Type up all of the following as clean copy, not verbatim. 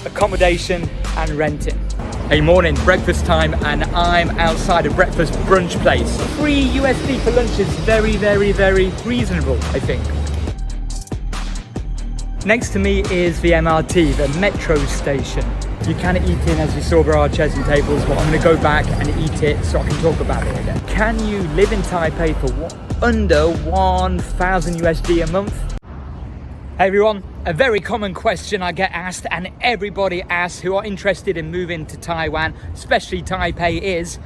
accommodation and renting. Hey, morning, breakfast time, and I'm outside a breakfast brunch place. $3 for lunch is very, very, very reasonable, I think. Next to me is the MRT, the metro station. You can eat in, as you saw, there are chairs and tables, but I'm going to go back and eat it so I can talk about it again. Can you live in Taipei for under 1,000 USD a month? Hey everyone, a very common question I get asked, and everybody asks who are interested in moving to Taiwan, especially Taipei, is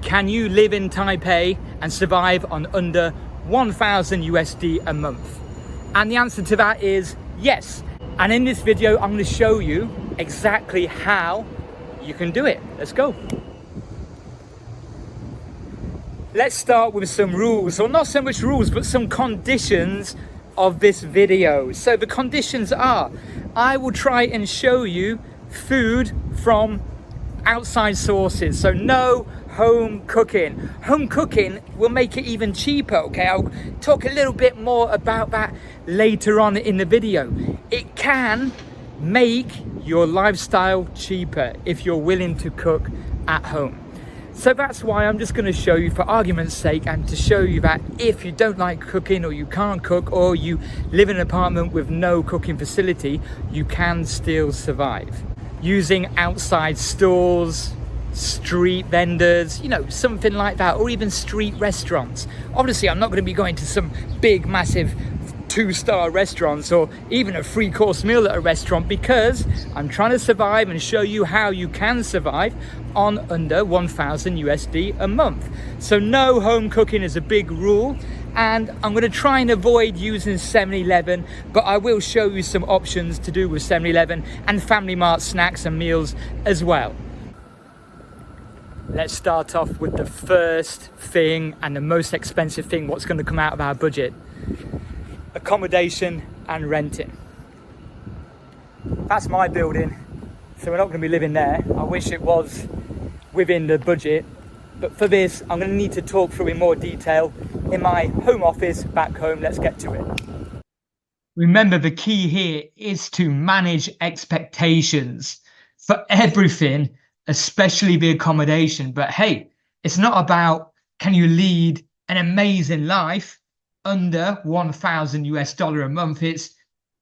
can you live in Taipei and survive on under 1,000 USD a month? And the answer to that is yes. And in this video, I'm going to show you exactly how you can do it. Let's go. Let's start with some rules, or not so much rules, but some conditions of this video. So the conditions are, I will try and show you food from outside sources, so no home cooking. Home cooking will make it even cheaper, okay? I'll talk a little bit more about that later on in the video. It can make your lifestyle cheaper if you're willing to cook at home. So that's why I'm just going to show you, for argument's sake, and to show you that if you don't like cooking, or you can't cook, or you live in an apartment with no cooking facility, you can still survive using outside stores, street vendors, you know, something like that, or even street restaurants. Obviously, I'm not going to be going to some big, massive 2-star restaurants or even a 3-course meal at a restaurant, because I'm trying to survive and show you how you can survive on under 1,000 USD a month. So no home cooking is a big rule, and I'm going to try and avoid using 7-Eleven, but I will show you some options to do with 7-Eleven and Family Mart snacks and meals as well. Let's start off with the first thing and the most expensive thing, what's going to come out of our budget: accommodation and renting. That's my building, so we're not going to be living there. I wish it was within the budget, but for this I'm going to need to talk through in more detail in my home office back home. Let's get to it. Remember, the key here is to manage expectations for everything, especially the accommodation. But hey, it's not about can you lead an amazing life under 1,000 US dollar a month. It's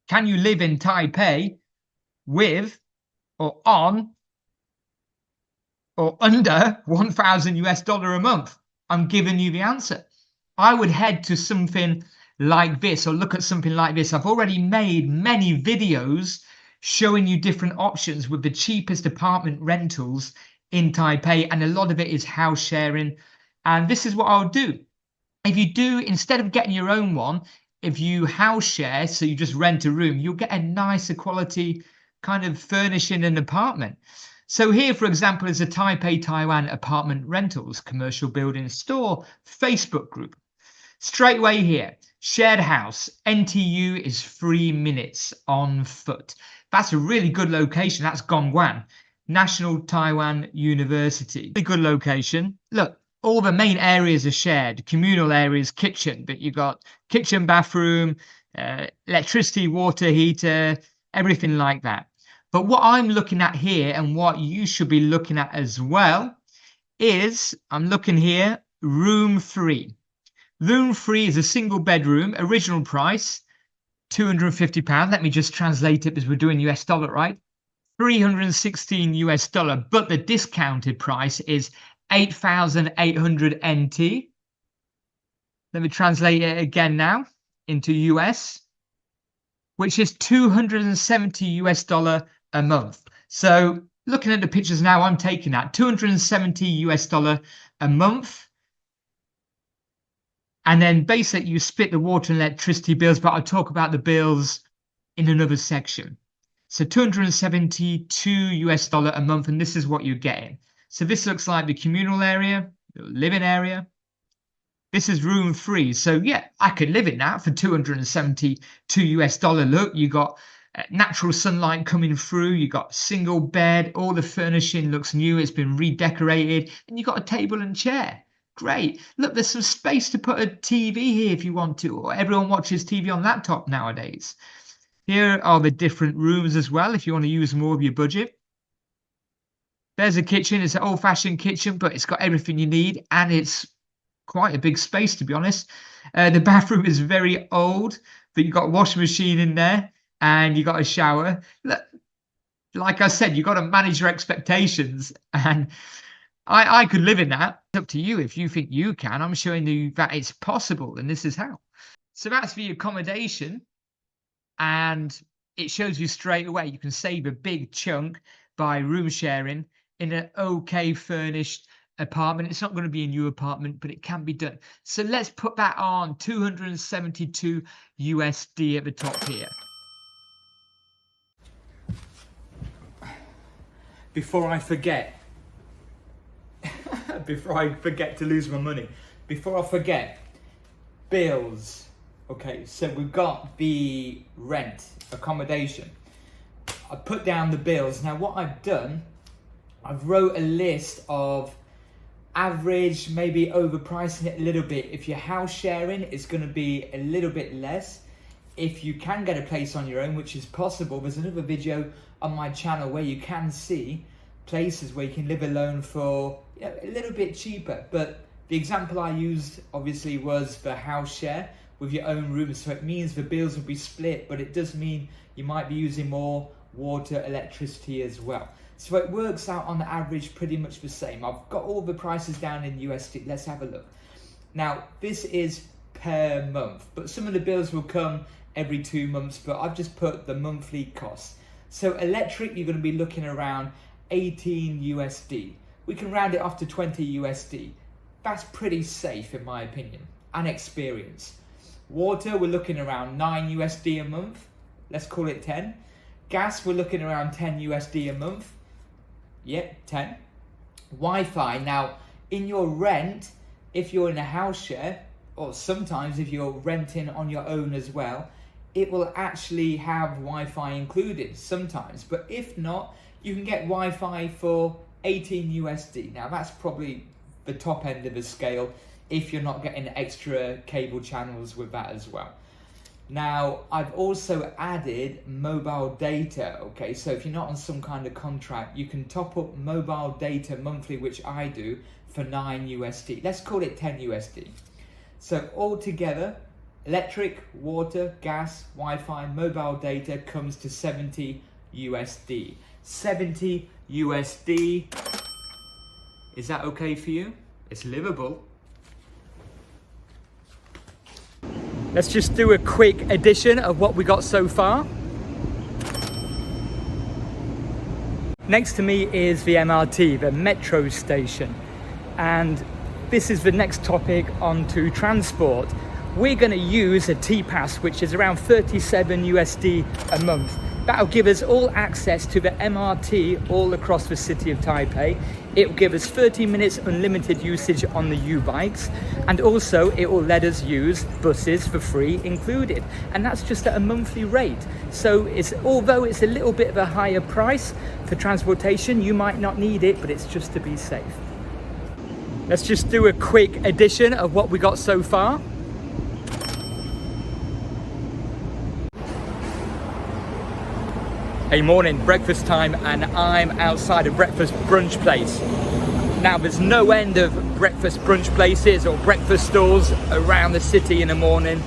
can you live in Taipei with or on or under 1,000 US dollar a month? I'm giving you the answer. I would head to something like this, or look at something like this. I've already made many videos showing you different options with the cheapest apartment rentals in Taipei, and a lot of it is house sharing. And this is what I'll do. If you do, instead of getting your own one, if you house share, so you just rent a room, you'll get a nicer quality kind of furnishing an apartment. So here, for example, is a Taipei, Taiwan apartment rentals commercial building store Facebook group. Straight away here, shared house, NTU is 3 minutes on foot. That's a really good location. That's Gongguan, National Taiwan University. Really good location. Look, all the main areas are shared, communal areas, kitchen, but you've got kitchen, bathroom, electricity, water heater, everything like that. But what I'm looking at here, and what you should be looking at as well, is I'm looking here, room 3. Room 3 is a single bedroom, original price, £250. Let me just translate it because we're doing US dollar, right? 316 US dollar, but the discounted price is 8,800 NT. Let me translate it again now into US, which is 270 US dollar a month. So looking at the pictures now, I'm taking that 270 US dollar a month. And then basically you split the water and electricity bills, but I'll talk about the bills in another section. So 272 US dollar a month, and this is what you're getting. So this looks like the communal area, the living area. This is room 3. So yeah, I could live in that for 272 US dollar. Look, you got natural sunlight coming through, you got single bed, all the furnishing looks new, it's been redecorated, and you got a table and chair. Great. Look, there's some space to put a TV here if you want to, or everyone watches TV on laptop nowadays. Here are the different rooms as well, if you want to use more of your budget. There's a kitchen. It's an old-fashioned kitchen, but it's got everything you need, and it's quite a big space, to be honest. The bathroom is very old, but you've got a washing machine in there, and you've got a shower. Like I said, you've got to manage your expectations, and I could live in that. It's up to you if you think you can. I'm showing you that it's possible, and this is how. So that's the accommodation, and it shows you straight away you can save a big chunk by room sharing in an okay furnished apartment. It's not going to be a new apartment, but it can be done. So let's put that on 272 USD at the top here. Before I forget, to lose my money, before I forget, bills. Okay, so we've got the rent, accommodation. I put down the bills. Now what I've done, I've wrote a list of average, maybe overpricing it a little bit. If you're house sharing, it's going to be a little bit less. If you can get a place on your own, which is possible, there's another video on my channel where you can see places where you can live alone for a little bit cheaper. But the example I used obviously was the house share with your own room, so it means the bills will be split, but it does mean you might be using more water, electricity as well. So it works out on the average pretty much the same. I've got all the prices down in USD. Let's have a look. Now, this is per month, but some of the bills will come every 2 months, but I've just put the monthly costs. So electric, you're going to be looking around 18 USD. We can round it off to 20 USD. That's pretty safe in my opinion and experience. Water, we're looking around 9 USD a month. Let's call it 10. Gas, we're looking around 10 USD a month. Yeah, 10. Wi-Fi, now in your rent, if you're in a house share, or sometimes if you're renting on your own as well, it will actually have Wi-Fi included sometimes. But if not, you can get Wi-Fi for 18 USD. Now that's probably the top end of the scale if you're not getting extra cable channels with that as well. Now, I've also added mobile data, okay? So if you're not on some kind of contract, you can top up mobile data monthly, which I do, for 9 USD. Let's call it 10 USD. So altogether, electric, water, gas, Wi-Fi, mobile data comes to 70 USD. 70 USD. Is that okay for you? It's livable. Let's just do a quick addition of what we got so far. Next to me is the MRT, the metro station. And this is the next topic onto transport. We're going to use a T-Pass, which is around 37 USD a month. That'll give us all access to the MRT all across the city of Taipei. It will give us 30 minutes unlimited usage on the U-bikes, and also it will let us use buses for free included, and that's just at a monthly rate. So although it's a little bit of a higher price for transportation, you might not need it, but it's just to be safe. Let's just do a quick addition of what we got so far. Hey, morning, breakfast time, and I'm outside a breakfast brunch place. Now, there's no end of breakfast brunch places or breakfast stalls around the city in the morning,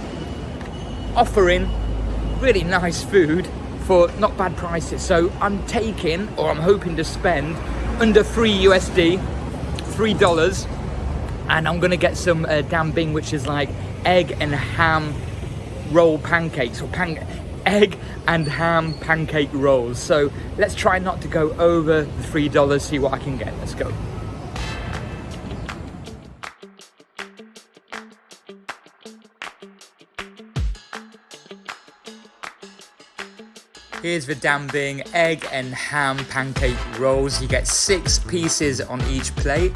offering really nice food for not bad prices. So I'm hoping to spend under 3 USD, $3, and I'm gonna get some dambing, which is like egg and ham roll pancakes, or egg and ham pancake rolls. So let's try not to go over the $3, see what I can get. Let's go. Here's the dambing egg and ham pancake rolls. You get 6 pieces on each plate.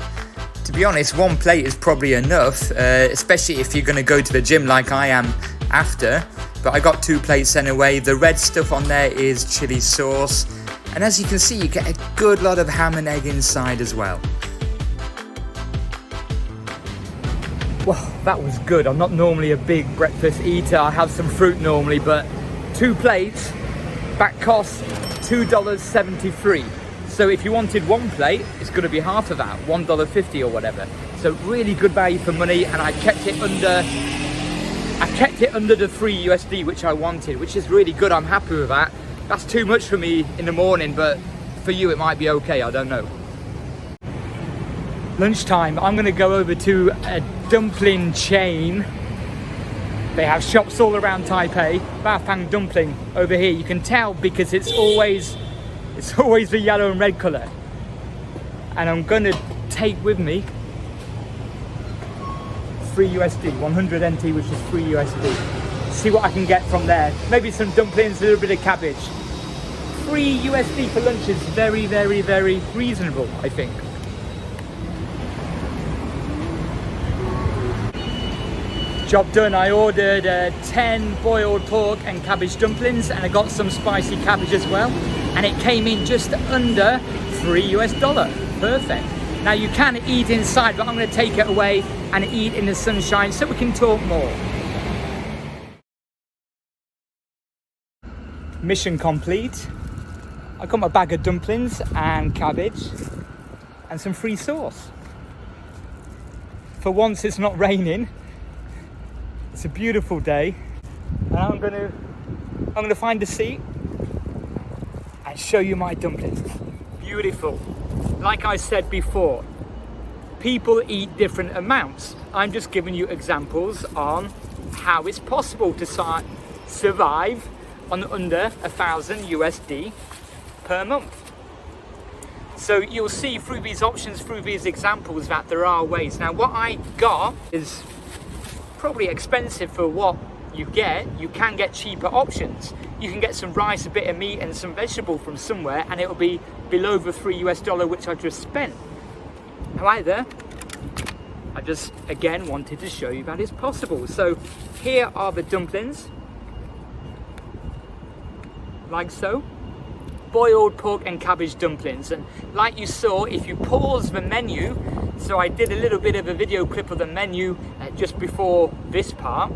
To be honest, 1 plate is probably enough, especially if you're gonna go to the gym like I am after. But I got 2 plates anyway. The red stuff on there is chili sauce. And as you can see, you get a good lot of ham and egg inside as well. Well, that was good. I'm not normally a big breakfast eater. I have some fruit normally, but 2 plates that cost $2.73. So if you wanted 1 plate, it's going to be half of that, $1.50 or whatever. So really good value for money, and I kept it under the 3 USD, which I wanted, which is really good. I'm happy with that. That's too much for me in the morning, but for you it might be okay, I don't know. Lunchtime, I'm going to go over to a dumpling chain. They have shops all around Taipei. Bafang dumpling over here. You can tell because it's always the yellow and red color. And I'm going to take with me 3 USD, 100 NT, which is 3 USD. See what I can get from there. Maybe some dumplings, a little bit of cabbage. 3 USD for lunch is very, very, very reasonable, I think. Job done. I ordered 10 boiled pork and cabbage dumplings, and I got some spicy cabbage as well. And it came in just under $3. Perfect. Now you can eat inside, but I'm going to take it away and eat in the sunshine so we can talk more. Mission complete. I got my bag of dumplings and cabbage and some free sauce. For once it's not raining. It's a beautiful day, and I'm gonna find a seat and show you my dumplings. Beautiful. Like I said before, people eat different amounts. I'm just giving you examples on how it's possible to survive on under 1,000 USD per month. So you'll see through these options, through these examples, that there are ways. Now what I got is probably expensive for what you get. You can get cheaper options. You can get some rice, a bit of meat and some vegetable from somewhere, and it'll be below the $3 which I just spent. However, I just again wanted to show you that it's possible. So here are the dumplings, like so. Boiled pork and cabbage dumplings, and like you saw, if you pause the menu, so I did a little bit of a video clip of the menu just before this part,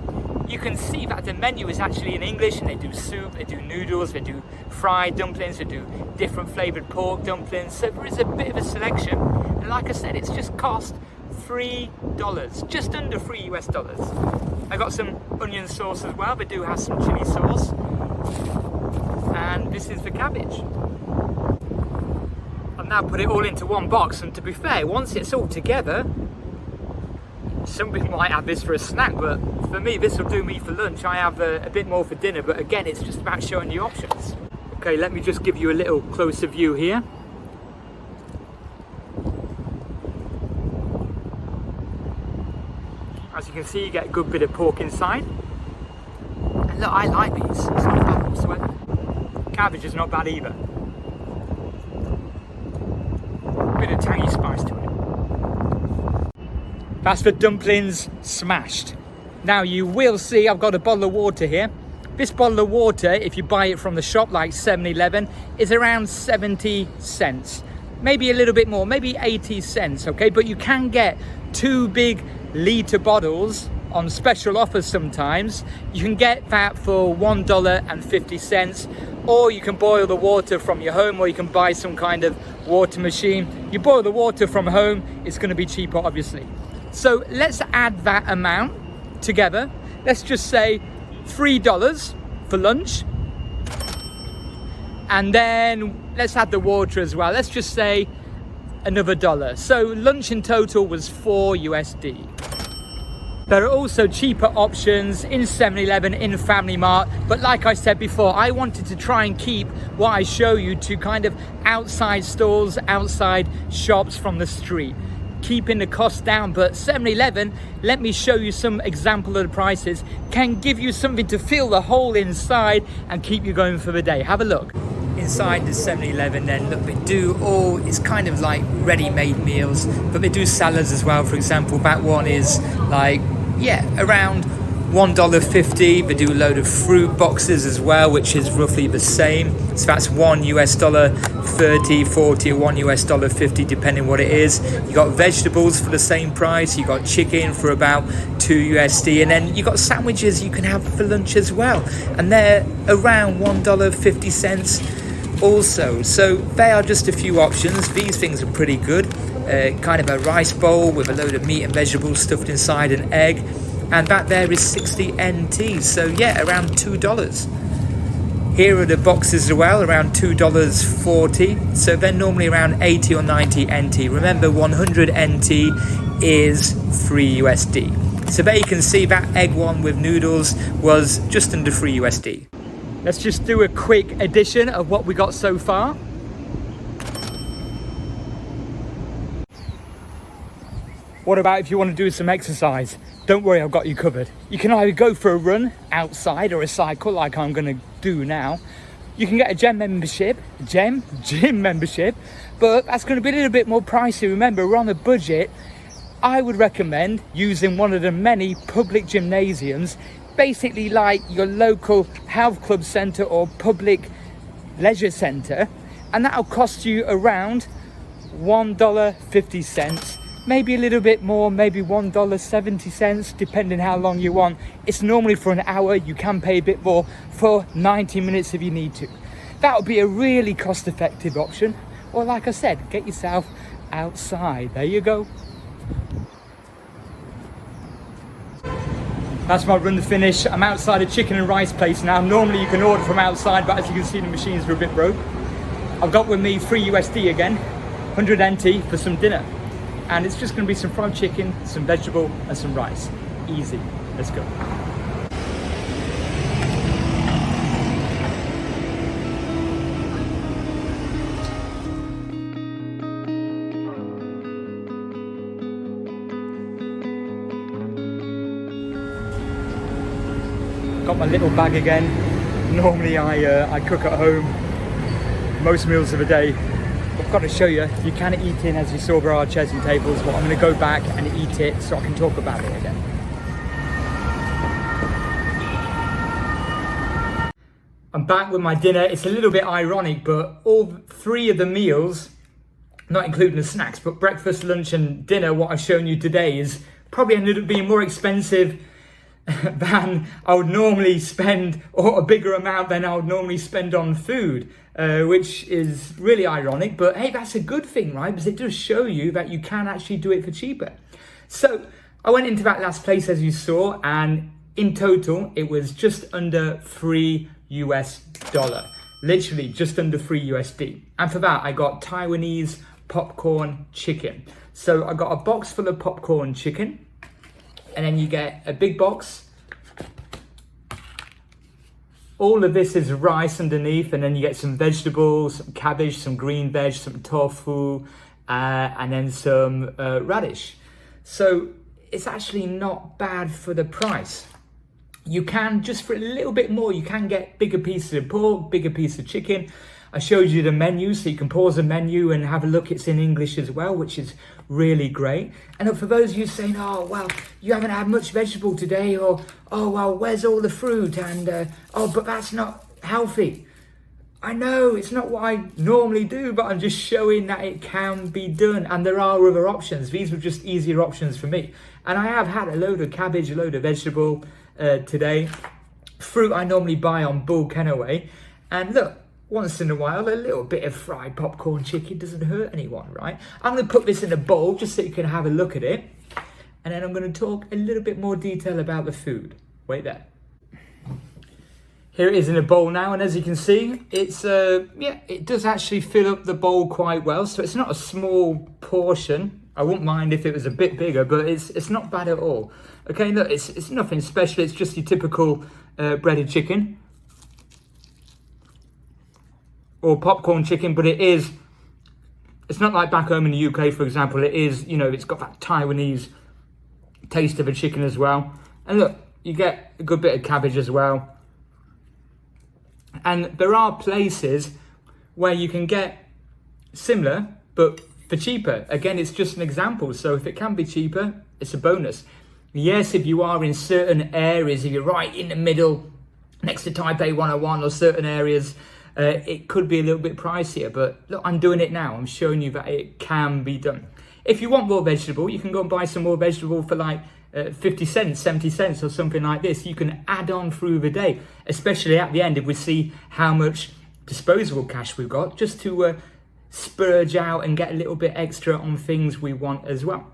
you can see that the menu is actually in English, and they do soup, they do noodles, they do fried dumplings, they do different flavored pork dumplings. So there is a bit of a selection, and like I said, it's just cost $3, just under $3 I got some onion sauce as well. They do have some chili sauce. And this is the cabbage. I've now put it all into one box, and to be fair, once it's all together, somebody might have this for a snack, but for me this will do me for lunch. I have a bit more for dinner, but again, it's just about showing you options. Okay, let me just give you a little closer view here. As you can see, you get a good bit of pork inside. And look, I like these. It's not bad whatsoever. Cabbage is not bad either. Bit of tangy spice to it. That's the dumplings smashed. Now you will see I've got a bottle of water here. This bottle of water, if you buy it from the shop like 7-Eleven, is around 70 cents. Maybe a little bit more, maybe 80 cents, okay? But you can get 2 big litre bottles on special offers sometimes. You can get that for $1.50, or you can boil the water from your home, or you can buy some kind of water machine. You boil the water from home, it's going to be cheaper, obviously. So let's add that amount together. Let's just say $3 for lunch, and then let's add the water as well. Let's just say another $1. So lunch in total was $4 USD. There are also cheaper options in 7-Eleven, in Family Mart, but like I said before, I wanted to try and keep what I show you to kind of outside stores, outside shops from the street, keeping the cost down. But 7-Eleven, let me show you some example of the prices, can give you something to fill the hole inside and keep you going for the day. Have a look. Inside the 7-Eleven then, look, they do all, it's kind of like ready-made meals, but they do salads as well. For example, that one is like, yeah, around $1.50. They do a load of fruit boxes as well, which is roughly the same. So that's $1.30, 40, or $1.50, depending what it is. You got vegetables for the same price. You got chicken for about $2, and then you got sandwiches you can have for lunch as well, and they're around $1.50 also. So they are just a few options. These things are pretty good. Kind of a rice bowl with a load of meat and vegetables stuffed inside an egg, and that there is 60 NT, so yeah, around $2. Here are the boxes as well, around $2.40, so they're normally around 80 or 90 NT. Remember, 100 NT is 3 USD. So there you can see that egg one with noodles was just under 3 USD. Let's just do a quick addition of what we got so far. What about if you want to do some exercise? Don't worry, I've got you covered. You can either go for a run outside or a cycle like I'm going to do now. You can get a gym membership, but that's going to be a little bit more pricey. Remember, we're on a budget. I would recommend using one of the many public gymnasiums, basically like your local health club centre or public leisure centre, and that'll cost you around $1.50. Maybe a little bit more, maybe $1.70, depending how long you want. It's normally for an hour. You can pay a bit more for 90 minutes if you need to. That would be a really cost-effective option. Or like I said, get yourself outside. There you go. That's my run to finish. I'm outside a chicken and rice place now. Normally you can order from outside, but as you can see, the machines are a bit broke. I've got with me 3 USD again, 100 NT for some dinner. And it's just going to be some fried chicken, some vegetable, and some rice. Easy. Let's go. Got my little bag again. Normally I cook at home most meals of the day. I've got to show you, you can eat in, as you saw, there are chairs and tables, but I'm going to go back and eat it so I can talk about it again. I'm back with my dinner. It's a little bit ironic, but all 3 of the meals, not including the snacks, but breakfast, lunch and dinner, what I've shown you today is probably ended up being more expensive than I would normally spend, or a bigger amount than I would normally spend on food, which is really ironic, but hey, that's a good thing, right? Because it does show you that you can actually do it for cheaper. So I went into that last place, as you saw, and in total it was just under $3 US, literally just under 3 USD. And for that I got Taiwanese popcorn chicken. So I got a box full of popcorn chicken, and then you get a big box. All of this is rice underneath, and then you get some vegetables, some cabbage, some green veg, some tofu, and then some radish. So it's actually not bad for the price. You can, just for a little bit more, you can get bigger pieces of pork, bigger piece of chicken. I showed you the menu, so you can pause the menu and have a look. It's in English as well, which is really great. And for those of you saying, oh, well, you haven't had much vegetable today, or, oh, well, where's all the fruit? And, oh, but that's not healthy. I know, it's not what I normally do, but I'm just showing that it can be done. And there are other options. These were just easier options for me. And I have had a load of cabbage, a load of vegetable today. Fruit I normally buy on bulk anyway. And look, once in a while, a little bit of fried popcorn chicken doesn't hurt anyone, right? I'm going to put this in a bowl just so you can have a look at it. And then I'm going to talk a little bit more detail about the food. Wait there. Here it is in a bowl now, and as you can see, it's yeah, it does actually fill up the bowl quite well. So it's not a small portion. I wouldn't mind if it was a bit bigger, but it's not bad at all. Okay, look, it's nothing special. It's just your typical breaded chicken or popcorn chicken, but it's not like back home in the UK, for example. It is, you know, it's got that Taiwanese taste of a chicken as well. And look, you get a good bit of cabbage as well. And there are places where you can get similar, but for cheaper. Again, it's just an example. So if it can be cheaper, it's a bonus. Yes, if you are in certain areas, if you're right in the middle, next to Taipei 101 or certain areas, it could be a little bit pricier. But look, I'm doing it now. I'm showing you that it can be done. If you want raw vegetable, you can go and buy some raw vegetable for like 50 cents, 70 cents or something like this. You can add on through the day, especially at the end if we see how much disposable cash we've got, just to spurge out and get a little bit extra on things we want as well.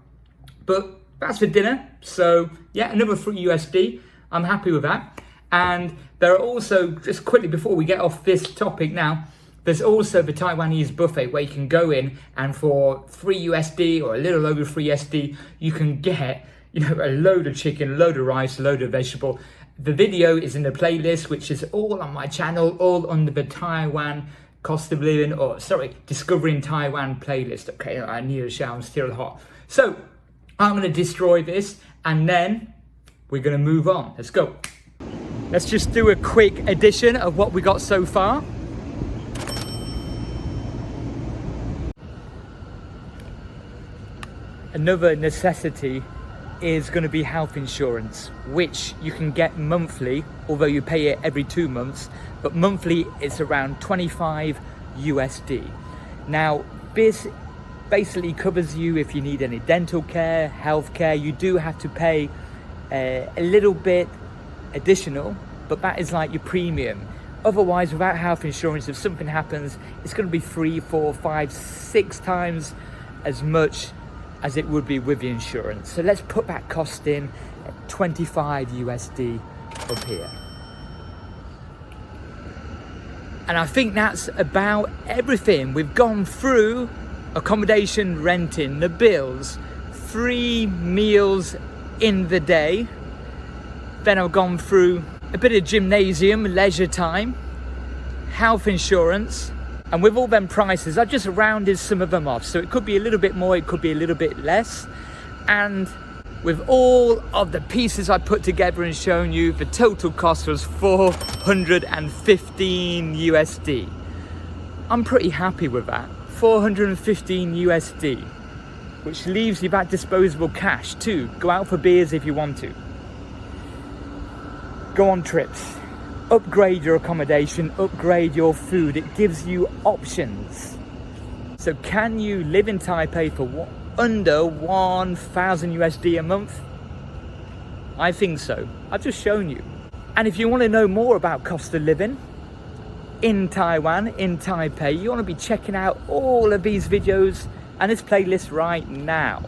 But that's for dinner. So yeah, another $3 I'm happy with that. And there are also, just quickly before we get off this topic now, there's also the Taiwanese buffet where you can go in and for $3 or a little over $3, you can get, you know, a load of chicken, a load of rice, a load of vegetable. The video is in the playlist, which is all on my channel, all under the Taiwan cost of living, or sorry, discovering Taiwan playlist. Okay, I need a shower, I'm still hot. So I'm going to destroy this and then we're going to move on. Let's go. Let's just do a quick addition of what we got so far. Another necessity is going to be health insurance, which you can get monthly, although you pay it every 2 months, but monthly it's around $25. Now, this basically covers you if you need any dental care, health care. You do have to pay a little bit additional, but that is like your premium. Otherwise, without health insurance, if something happens, it's going to be 3, 4, 5, 6 times as much as it would be with the insurance. So let's put that cost in at $25 up here. And I think that's about everything. We've gone through accommodation, renting, the bills, 3 meals in the day. Then I've gone through a bit of gymnasium, leisure time, health insurance, and with all them prices, I've just rounded some of them off. So it could be a little bit more, it could be a little bit less. And with all of the pieces I put together and shown you, the total cost was $415. I'm pretty happy with that. $415, which leaves you that disposable cash too. Go out for beers if you want to. Go on trips. Upgrade your accommodation, upgrade your food. It gives you options. So can you live in Taipei for under $1,000 a month? I think so. I've just shown you. And if you want to know more about cost of living in Taiwan, in Taipei, you want to be checking out all of these videos and this playlist right now.